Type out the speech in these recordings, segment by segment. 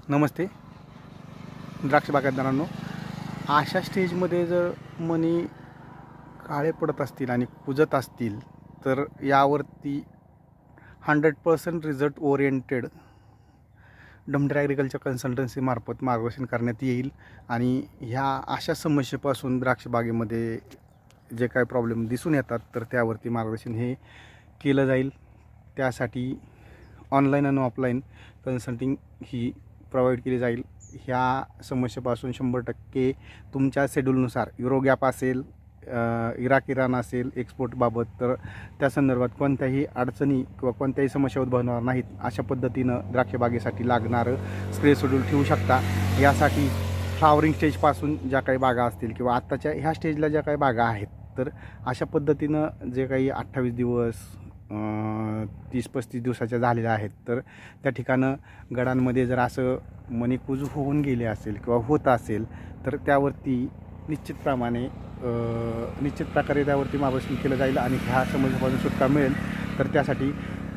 नमस्ते द्राक्ष बागायतदारांनो, अशा स्टेजमध्ये जर मनी काळे पडत असतील आणि कुजत असतील तर यावरती 100% result oriented Dhamdhere agriculture consultancy मार्फत मार्गदर्शन करण्यात येईल। आणि ह्या अशा समस्येपासून द्राक्ष बागेमध्ये जे काही प्रॉब्लेम दिसून येतात तर त्यावरती मार्गदर्शन हे केलं जाईल। त्यासाठी ऑनलाईन आणि ऑफलाईन कन्सल्टिंग ही प्रोवाइड केली जाईल। ह्या समस्येपासून 100% तुमच्या शेड्यूलनुसार युरो गॅप असेल, इराक इराण असेल, एक्सपोर्टबाबत तर त्या संदर्भात कोणत्याही अडचणी किंवा कोणत्याही समस्या उद्भवणार नाहीत अशा पद्धतीनं द्राक्ष बागेसाठी लागणारं स्प्रे शेड्यूल ठेवू शकता। यासाठी फ्लावरिंग स्टेजपासून ज्या काही बागा असतील किंवा आत्ताच्या ह्या स्टेजला ज्या काही बागा आहेत तर अशा पद्धतीनं जे काही 28 दिवस 30-35 दिवसाच्या झालेल्या आहेत तर त्या ठिकाणं गडांमध्ये जर असं मणिकूज होऊन गेले असेल किंवा होत असेल तर त्यावरती निश्चित प्रकारे त्यावरती मार्गदर्शन केलं जाईल आणि ह्या समस्येपासून सुटका मिळेल। तर त्यासाठी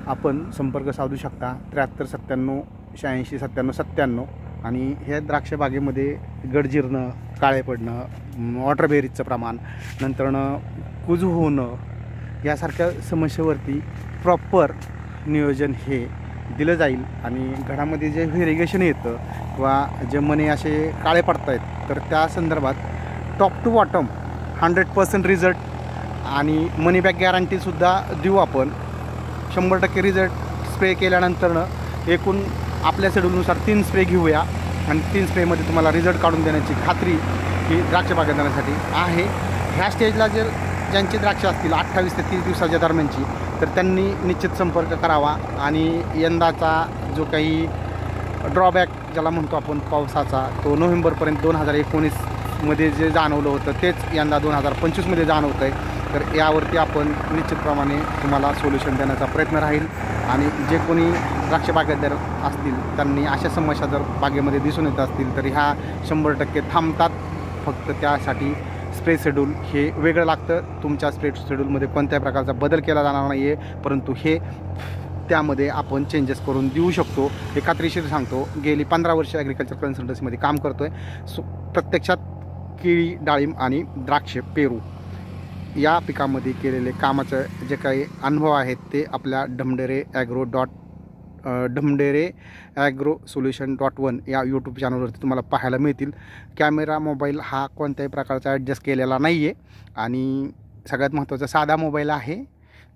आपण संपर्क साधू शकता 73 97 86 97 97। आणि ह्या द्राक्ष बागेमध्ये गड जिरणं, काळे पडणं, वॉटर बेरीजचं प्रमाण, नंतरनं कुज होणं यासारख्या समस्येवरती प्रॉपर नियोजन हे दिलं जाईल। आणि घरामध्ये जे व्हेरिगेशन येतं किंवा जे मणी असे काळे पडत आहेत तर त्या संदर्भात टॉप टू बॉटम 100% रिझल्ट आणि मनी बॅक गॅरंटीसुद्धा देऊ आपण। 100% रिझल्ट स्प्रे केल्यानंतरनं एकूण आपल्या शेड्यूलनुसार 3 स्प्रे घेऊया आणि 3 स्प्रेमध्ये तुम्हाला रिझल्ट काढून देण्याची खात्री ही द्राक्ष बागायतदारांसाठी आहे। ह्या स्टेजला जर ज्यांची द्राक्ष असतील 28 ते 30 दिवसाच्या दरम्यानची तर त्यांनी निश्चित संपर्क करावा। आणि यंदाचा जो काही ड्रॉबॅक ज्याला म्हणतो आपण पावसाचा तो नोव्हेंबरपर्यंत 2019मध्ये जे जाणवलं होतं तेच यंदा 2025मध्ये जाणवतं आहे। तर यावरती आपण निश्चितप्रमाणे तुम्हाला सोल्युशन देण्याचा प्रयत्न राहील। आणि जे कोणी द्राक्ष बागायतदार असतील त्यांनी अशा समस्या जर बागेमध्ये दिसून येत असतील तर ह्या 100% थांबतात। फक्त त्यासाठी स्प्रे शेड्यूल हे वेगळं लागतं। तुमच्या स्प्रे शेड्यूलमध्ये कोणत्याही प्रकारचा बदल केला जाणार नाही आहे, परंतु हे त्यामध्ये आपण चेंजेस करून देऊ शकतो। हे खात्रीशीर सांगतो, गेली 15 वर्ष ॲग्रिकल्चर कन्सल्टन्सीमध्ये काम करतो आहे। प्रत्यक्षात केळी, डाळिंब आणि द्राक्ष, पेरू या पिकामध्ये केलेले कामाचे जे काही अनुभव आहेत ते आपल्या ढमढेरेॲग्रोसोल्युशन.1 या यूट्यूब चॅनलवरती तुम्हाला पाहायला मिळतील। कॅमेरा मोबाईल हा कोणत्याही प्रकारचा ॲडजस्ट केलेला नाही आहे आणि सगळ्यात महत्त्वाचा साधा मोबाईल आहे।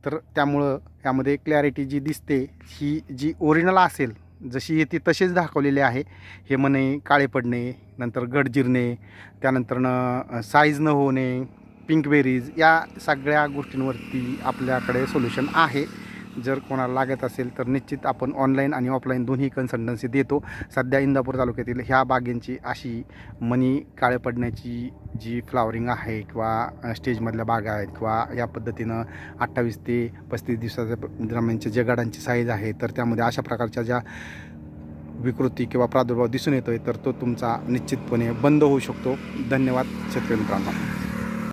तर त्यामुळं यामध्ये क्लॅरिटी जी दिसते ही जी ओरिजिनल असेल जशी येते तसेच दाखवलेले आहे। हे मने काळे पडणे, नंतर गड जिरणे, त्यानंतरनं साईज न होणे, पिंक बेरीज या सगळ्या गोष्टींवरती आपल्याकडे सोल्युशन आहे। जर कोणाला लागत असेल तर निश्चित आपण ऑनलाईन आणि ऑफलाईन दोन्ही कन्सल्टन्सी देतो। सध्या इंदापूर तालुक्यातील ह्या बागेंची अशी मनी काळे पडण्याची जी फ्लावरिंग आहे किंवा स्टेजमधल्या बागा आहेत किंवा या पद्धतीनं 28 ते 35 दिवसाच्या दरम्यानचे जे गडांची साईज आहे तर त्यामध्ये अशा प्रकारच्या ज्या विकृती किंवा प्रादुर्भाव दिसून येतो आहे तर तो तुमचा निश्चितपणे बंद होऊ शकतो। धन्यवाद शेतकरी मित्रांनो।